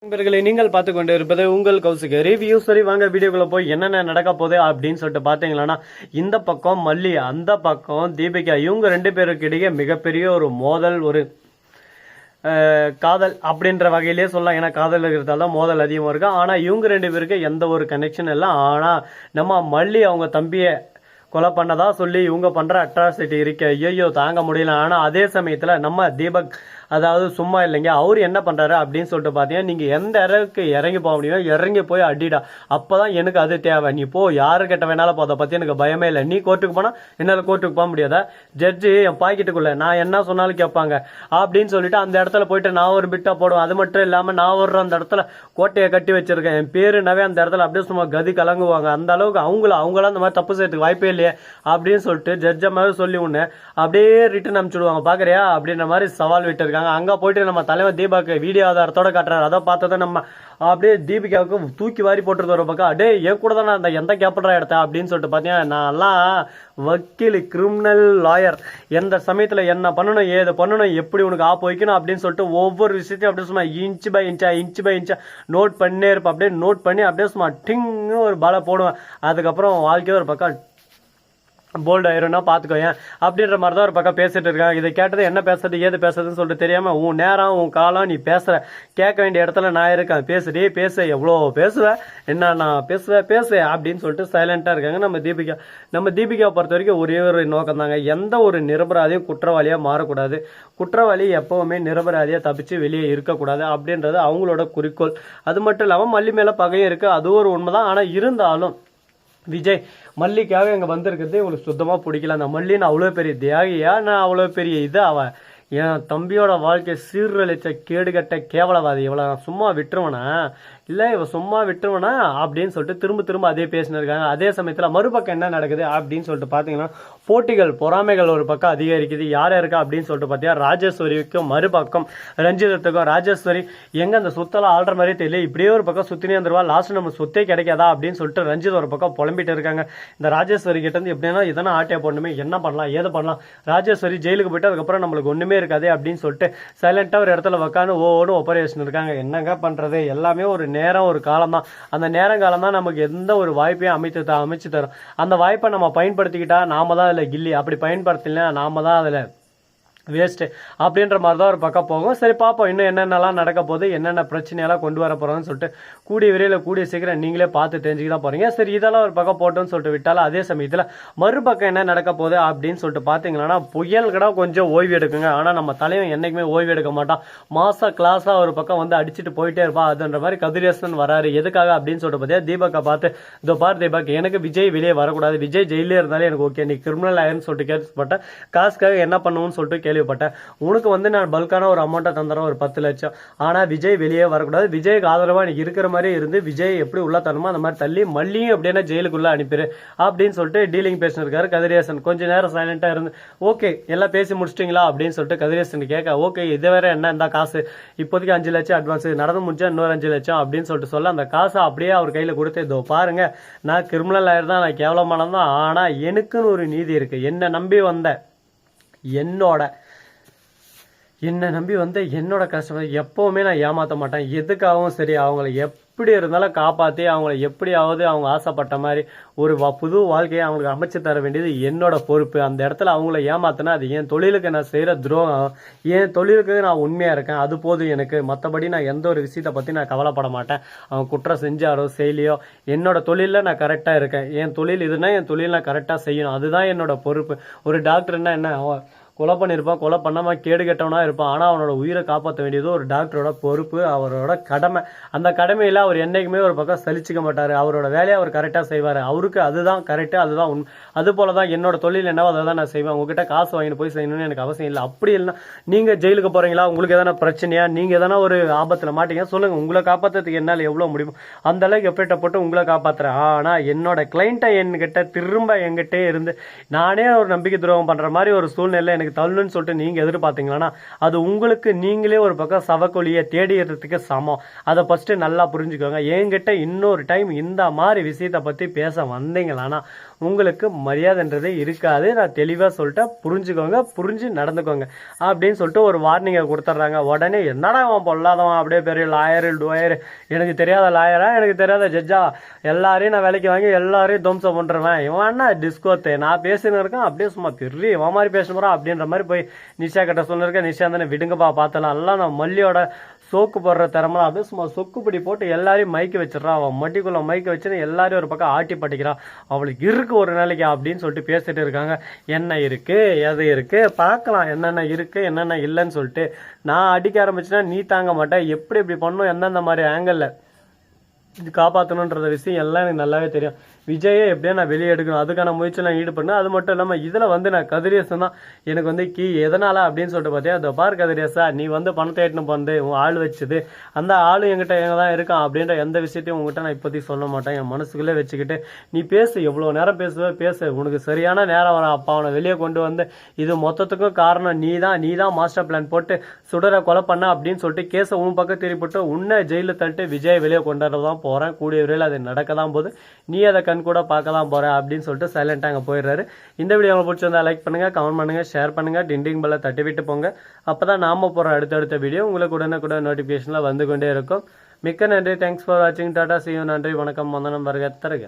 நண்பர்களை நீங்கள் பார்த்து கொண்டு இருப்பது உங்கள் கௌசிக ரிவ்யூ. சரி, வாங்க வீடியோக்குள்ள போய் என்னென்ன நடக்க போகுது அப்படின்னு சொல்லிட்டு பார்த்தீங்களா, இந்த பக்கம் மல்லி, அந்த பக்கம் தீபிகா, இவங்க ரெண்டு பேருக்கு இடையே மிகப்பெரிய ஒரு மோதல், ஒரு காதல் அப்படின்ற வகையிலே சொல்லலாம். ஏன்னா காதல் இருக்கிறதால தான் மோதல் அதிகமாக இருக்கு. ஆனால் இவங்க ரெண்டு பேருக்கு எந்த ஒரு கனெக்ஷன் இல்லை. ஆனால் நம்ம மல்லி அவங்க தம்பியை கொலை பண்ணதா சொல்லி இவங்க பண்ற அட்ராசிட்டி இருக்கு, ஐயோ தாங்க முடியல. ஆனா அதே சமயத்துல நம்ம தீபக், அதாவது சும்மா இல்லைங்க, அவர் என்ன பண்றாரு அப்படின்னு சொல்லிட்டு பாத்தீங்கன்னா, நீங்க எந்த அளவுக்கு இறங்கி போக முடியும் இறங்கி போய் அடிடா, அப்பதான் எனக்கு அது தேவை, நீ போ, யாரு கிட்ட வேணாலும் போதை பத்தி எனக்கு பயமே இல்லை, நீ கோர்ட்டுக்கு போனா என்னால கோர்ட்டுக்கு போக முடியாதா, ஜட்ஜி என் பாக்கெட்டுக்குள்ள நான் என்ன சொன்னாலும் கேட்பாங்க அப்படின்னு சொல்லிட்டு அந்த இடத்துல போயிட்டு நான் ஒரு பிட்டா போடுவேன். அது மட்டும் இல்லாம நான் ஒரு அந்த இடத்துல கோட்டையை கட்டி வச்சிருக்கேன், என் பேருனாவே அந்த இடத்துல அப்படியே சும்மா கதி கலங்குவாங்க. அந்த அளவுக்கு அவங்களாம் அந்த மாதிரி தப்பு செய்யறதுக்கு வாய்ப்பே இல்லையே அப்படின்னு சொல்லிட்டு ஜட்ஜ மாதிரி சொல்லி ஒண்ணு அப்படியே ரிட்டர்ன் அனுப்பிச்சுடுவாங்க. பாக்குறியா அப்படின்ற மாதிரி சவால் விட்டு இருக்காங்க. அங்க போயிட்டு நம்ம தலைவர் தீபாக்கு வீடியோ ஆதாரத்தோட காட்டுறாரு. அதை பார்த்ததான் நம்ம அப்படியே தீபிகாவுக்கு தூக்கி வாரி போட்டுருது ஒரு பக்கம். அடே என் கூட தான் நான் அந்த எந்த கேப்படுற இடத்த அப்படின்னு சொல்லிட்டு பாத்தீங்கன்னா, நான்லாம் வக்கீல், கிரிமினல் லாயர், எந்த சமயத்துல என்ன பண்ணணும், ஏது பண்ணணும், எப்படி உனக்கு ஆப்பு வைக்கணும் அப்படின்னு சொல்லிட்டு ஒவ்வொரு விஷயத்தையும் அப்படியே சும்மா இன்ச் பை இன்ச்சா நோட் பண்ணே இருப்பேன். அப்படியே நோட் பண்ணி அப்படியே சும்மா டிங்னு ஒரு பாலை போடுவேன். அதுக்கப்புறம் வாழ்க்கையே ஒரு பக்கம் போல்ட் ஆயிரும்னா பாத்துக்கோங்க அப்படின்ற மாதிரி தான் ஒரு பக்கம் பேசிட்டு இருக்காங்க. இதை கேட்டது என்ன பேசுறது ஏது பேசுறதுன்னு சொல்லிட்டு தெரியாம, உன் நேரம் உன் காலம், நீ பேசுற கேட்க வேண்டிய இடத்துல நான் இருக்கேன், பேசுறே பேச, எவ்வளோ பேசுவேன், என்ன நான் பேசுவேன் அப்படின்னு சொல்லிட்டு சைலண்டா இருக்காங்க நம்ம தீபிகா. நம்ம தீபிகாவை பொறுத்த வரைக்கும் ஒரே ஒரு நோக்கம் தாங்க, எந்த ஒரு நிரபராதியும் குற்றவாளியா மாறக்கூடாது, குற்றவாளி எப்பவுமே நிரபராதியா தப்பிச்சு வெளியே இருக்கக்கூடாது அப்படின்றது அவங்களோட குறிக்கோள். அது மட்டும் இல்லாம மல்லி மேல பகையும் இருக்கு, அது ஒரு உண்மைதான். ஆனா இருந்தாலும் விஜய் மல்லிக்காக இங்க வந்திருக்கிறது இவங்களுக்கு சுத்தமா பிடிக்கல. அந்த மல்லின்னு அவ்வளவு பெரிய தியாகியா, நான் அவ்வளவு பெரிய இது, அவன் என் தம்பியோட வாழ்க்கை சீர்கழிச்ச கேடுகட்ட கேவலவாதி, இவளை நான் சும்மா விட்டுருவனா இல்ல இவ சும்மா விட்டுருவனா அப்படின்னு சொல்லிட்டு திரும்ப அதே பேசினு இருக்காங்க. அதே சமயத்துல மறுபக்கம் என்ன நடக்குது அப்படின்னு சொல்லிட்டு பாத்தீங்கன்னா, போட்டிகள் பொறாமைகள் ஒரு பக்கம் அதிகரிக்குது. யார் இருக்கா அப்படின்னு சொல்லிட்டு பாத்தீங்கன்னா, ராஜேஸ்வரிக்கும் மறுபக்கம் ரஞ்சிதத்துக்கும். ராஜேஸ்வரி எங்க அந்த சுத்தலாம் ஆள்ற மாதிரி தெரியல, இப்படியே ஒரு பக்கம் சுத்தினே வந்துருவா, லாஸ்ட் நம்ம சொத்தே கிடைக்காதா அப்படின்னு சொல்லிட்டு ரஞ்சித் ஒரு பக்கம் புலம்பிட்டு இருக்காங்க. இந்த ராஜேஸ்வரி கிட்ட இருந்து எப்படின்னா இதனா ஆட்டையா போடணுமே, என்ன பண்ணலாம் ஏது பண்ணலாம், ராஜேஸ்வரி ஜெயிலுக்கு போயிட்டு அதுக்கப்புறம் நம்மளுக்கு ஒண்ணுமே இருக்காது அப்படின்னு சொல்லிட்டு சைலண்டா ஒரு இடத்துல உட்காந்து ஒவ்வொரு ஆபரேஷன் இருக்காங்க. என்னங்க பண்றது, எல்லாமே ஒரு நேரம் ஒரு காலம் தான். அந்த நேரம் காலம் தான் நமக்கு எந்த ஒரு வாய்ப்பையும் அமைச்சு தரும். அந்த வாய்ப்பை நம்ம பயன்படுத்திக்கிட்டா நாம தான் அதுல கில்லி, அப்படி பயன்படுத்தலைன்னா நாம தான் அதுல வேஸ்ட் அப்படின்ற மாதிரி தான் ஒரு பக்கம் போகும். சரி பார்ப்போம் இன்னும் என்னென்னலாம் நடக்க போகுது, என்னென்ன பிரச்சனையெல்லாம் கொண்டு வர போறோம்னு சொல்லிட்டு கூடிய விரைவில் கூடிய சீக்கிரம் நீங்களே பார்த்து தெரிஞ்சுக்க தான் போறீங்க. சரி இதெல்லாம் ஒரு பக்கம் போட்டோன்னு சொல்லிட்டு விட்டாலும், அதே சமயத்தில் மறுபக்கம் என்ன நடக்க போகுது அப்படின்னு சொல்லிட்டு பார்த்தீங்கன்னா, புயல் கூட கொஞ்சம் ஓய்வு எடுக்குங்க. ஆனால் நம்ம தலைவன் என்னைக்குமே ஓய்வு எடுக்க மாட்டான், மாச கிளாஸா ஒரு பக்கம் வந்து அடிச்சுட்டு போயிட்டே இருப்பான். அதுன்ற மாதிரி கதிரேசன் வராரு. எதுக்காக அப்படின்னு சொல்லிட்டு பார்த்தீங்கன்னா, தீபக்கை பார்த்து இதோ பாரு தீபக், எனக்கு விஜய் வெளியே வரக்கூடாது, விஜய் ஜெயிலே இருந்தாலே எனக்கு ஓகே, நீ கிரிமினல் ஆயிருன்னு சொல்லிட்டு கேள்விப்பட்டேன், காசுக்காக என்ன பண்ணுவோம்னு சொல்லிட்டு கேள்விப்பட்டேன், உனக்கு வந்து நான் பல்கான ஒரு அமௌண்ட்டை தந்துறேன், ஒரு 10 லட்சம், ஆனா விஜய் வெளியே வரக்கூடாது, விஜய்க்கு ஆதரவா நீ இருக்கிற மாதிரி இருந்து விஜய் எப்படி உள்ள தரணுமோ அந்த மாதிரி தள்ளி மல்லியும் அப்படின்னா ஜெயிலுக்குள்ள அனுப்பிடு அப்படின்னு சொல்லிட்டு டீலிங் பேசினிருக்காரு கதிரேசன். கொஞ்ச நேரம் சைலண்டா இருந்து ஓகே எல்லாம் பேசி முடிச்சிட்டீங்களா அப்படின்னு சொல்லிட்டு கதிரேசன் கேட்க, ஓகே இது வேற என்ன, இந்த காசு இப்போதைக்கு 5 லட்சம் அட்வான்ஸ், நடந்து முடிஞ்சா இன்னொரு 5 லட்சம் அப்படின்னு சொல்லிட்டு சொல்ல, அந்த காசை அப்படியே அவர் கையில கொடுத்து, இதோ பாருங்க நான் கிரிமினல் ஆயர் தான், நான் கேவலமானதான், ஆனா எனக்குன்னு ஒரு நீதி இருக்கு, என்னை நம்பி வந்த என்னோட கஸ்டமர் எப்பவுமே நான் ஏமாற்ற மாட்டேன், எதுக்காகவும் சரி அவங்கள எப்படி இருந்தாலும் காப்பாற்றி அவங்கள எப்படியாவது அவங்க ஆசைப்பட்ட மாதிரி ஒரு புது வாழ்க்கையை அவங்களுக்கு அமைச்சு தர வேண்டியது என்னோட பொறுப்பு. அந்த இடத்துல அவங்கள ஏமாத்தினா அது என் தொழிலுக்கு நான் செய்கிற துரோகம், என் தொழிலுக்கு நான் உண்மையாக இருக்கேன், அது போதும் எனக்கு. மற்றபடி நான் எந்த ஒரு விஷயத்தை பற்றி நான் கவலைப்பட மாட்டேன். அவங்க குற்றம் செஞ்சாரோ செய்யலையோ, என்னோட தொழிலில் நான் கரெக்டாக இருக்கேன், என் தொழில் இதுனா என் தொழில் நான் கரெக்டாக செய்யணும், அதுதான் என்னோட பொறுப்பு. ஒரு டாக்டர்னா என்ன, கொலை பண்ணியிருப்பான், கொலை பண்ணாம கேடு கெட்டவனா இருப்பான், ஆனா அவனோட உயிரை காப்பாற்ற வேண்டியது ஒரு டாக்டரோட பொறுப்பு, அவரோட கடமை. அந்த கடமையில அவர் என்னைக்குமே ஒரு பக்கம் சலிச்சுக்க மாட்டாரு, அவரோட வேலையை அவர் கரெக்டா செய்வாரு, அவருக்கு அதுதான் கரெக்டு, அதுதான் உண்மை. அது போலதான் என்னோட தொழில் என்னவோ அதை தான் நான் செய்வேன், உங்ககிட்ட காசு வாங்கிட்டு போய் செய்யணும்னு எனக்கு அவசியம் இல்லை. அப்படி இல்லைன்னா நீங்க ஜெயிலுக்கு போறீங்களா, உங்களுக்கு எதனா பிரச்சனையா, நீங்க எதனா ஒரு ஆபத்துல மாட்டீங்க சொல்லுங்க, உங்களை காப்பாற்றுறதுக்கு என்னால் எவ்வளவு முடியும் அந்த அளவுக்கு எஃபெக்டை போட்டு உங்களை காப்பாத்துறேன். ஆனா என்னோட கிளைண்ட்டை என்கிட்ட திரும்ப என்கிட்டே இருந்து நானே ஒரு நம்பிக்கை துரோகம் பண்ற மாதிரி ஒரு சூழ்நிலை எனக்கு தள்ளணும்னு சொல்லிட்டு நீங்க எதிர்பார்த்தீங்களா, அது உங்களுக்கு நீங்களே ஒரு பக்கம் சவக்கொலியை தேடிறதுக்கு சமம். அதை ஃபர்ஸ்ட் நல்லா புரிஞ்சுக்கோங்க. என்கிட்ட இன்னொரு டைம் இந்த மாதிரி விஷயத்தை பத்தி பேச வந்தீங்களானா உங்களுக்கு மரியாதைன்றதே இருக்காது. நான் தெளிவாக சொல்லிட்டேன், புரிஞ்சுக்கோங்க, புரிஞ்சு நடந்துக்கோங்க அப்படின்னு சொல்லிட்டு ஒரு வார்னிங்கை கொடுத்துட்றாங்க. உடனே என்னடா அவன் பொல்லாதவன், அப்படியே பெரிய லாயரு டூயரு, எனக்கு தெரியாத லாயரா, எனக்கு தெரியாத ஜட்ஜா, எல்லாரையும் நான் வேலைக்கு வாங்கி எல்லாரையும் துவம்சம் பண்ணுறேன், இவன் என்ன டிஸ்கோத்து, நான் பேசின்னு இருக்கேன் அப்படியே சும்மா பெரிய இவன் மாதிரி பேசணுறா அப்படின்ற மாதிரி போய் நிஷா கிட்ட சொல்லியிருக்கேன். நிஷா தானே விடுங்கப்பா பார்த்தலாம், எல்லாம் நான் மல்லியோட சோக்கு போடுற திறமை அப்படியே சும்மா சொக்குப்பிடி போட்டு எல்லாரையும் மைக்கு வச்சிடறான். அவன் மட்டிக்குள்ள மைக்கு வச்சுன்னு எல்லாரையும் ஒரு பக்கம் ஆட்டி பட்டிக்கிறான். அவளுக்கு இருக்கு ஒரு நாளைக்கு அப்படின்னு சொல்லிட்டு பேசிட்டு இருக்காங்க. என்ன இருக்கு எது இருக்கு பார்க்கலாம், என்னென்ன இருக்கு என்னென்ன இல்லைன்னு சொல்லிட்டு. நான் அடிக்க ஆரம்பிச்சுன்னா நீ தாங்க மாட்டேன், எப்படி இப்படி பண்ணும், எந்தெந்த மாதிரி ஆங்கிள் இது காப்பாற்றணுன்ற விஷயம் எல்லாம் எனக்கு நல்லாவே தெரியும். விஜயை எப்படியா நான் வெளியே எடுக்கணும், அதுக்கான முயற்சி நான் ஈடுபடணும். அது மட்டும் இல்லாமல் இதில் நான் கதிரியசன் தான் எனக்கு கீ. எதனால அப்படின்னு சொல்லிட்டு பார்த்தியா, அதை பார் கதிரியசா, நீ பணத்தை ஏற்றணும் பண்ணு, உன் ஆள் வச்சுது, அந்த ஆளும் என்கிட்ட எங்கே தான் இருக்கான் அப்படின்ற எந்த விஷயத்தையும் உங்ககிட்ட நான் இப்போதைக்கு சொல்ல மாட்டேன். என் மனசுக்குள்ளே வச்சுக்கிட்டு நீ பேசு, எவ்வளோ நேரம் பேசு, உனக்கு சரியான நேரம் வரும், அப்போ அவனை வெளியே கொண்டு இது மொத்தத்துக்கும் காரணம் நீ தான் மாஸ்டர் பிளான் போட்டு சுடரை கொலை பண்ண அப்படின்னு சொல்லிட்டு கேஸை உன் பக்கம் திருப்பிட்டு உன்னை ஜெயிலில் தள்ளிட்டு விஜய் வெளியே கொண்டாடுறதான் போகிறேன். கூடிய விரைவில் அது நடக்க தான் போது, நீ அதை கண் கூட பார்க்க தான் போகிறேன் அப்படின்னு சொல்லிட்டு சைலண்டாக அங்கே போயிடுறாரு. இந்த வீடியோ உங்களுக்கு பிடிச்சிருந்தா லைக் பண்ணுங்கள், கமெண்ட் பண்ணுங்கள், ஷேர் பண்ணுங்கள், டிண்டிங் பெல்லை தட்டி விட்டு போங்க. அப்போ தான் நாம் போகிற அடுத்தடுத்த வீடியோ உங்களுக்கு உடனே நோட்டிஃபிகேஷனில் வந்து கொண்டே இருக்கும். மிக்க நன்றி, தேங்க்ஸ் ஃபார் வாட்சிங், டாடா, see you, நன்றி, வணக்கம், வந்தனம், வருக தருக.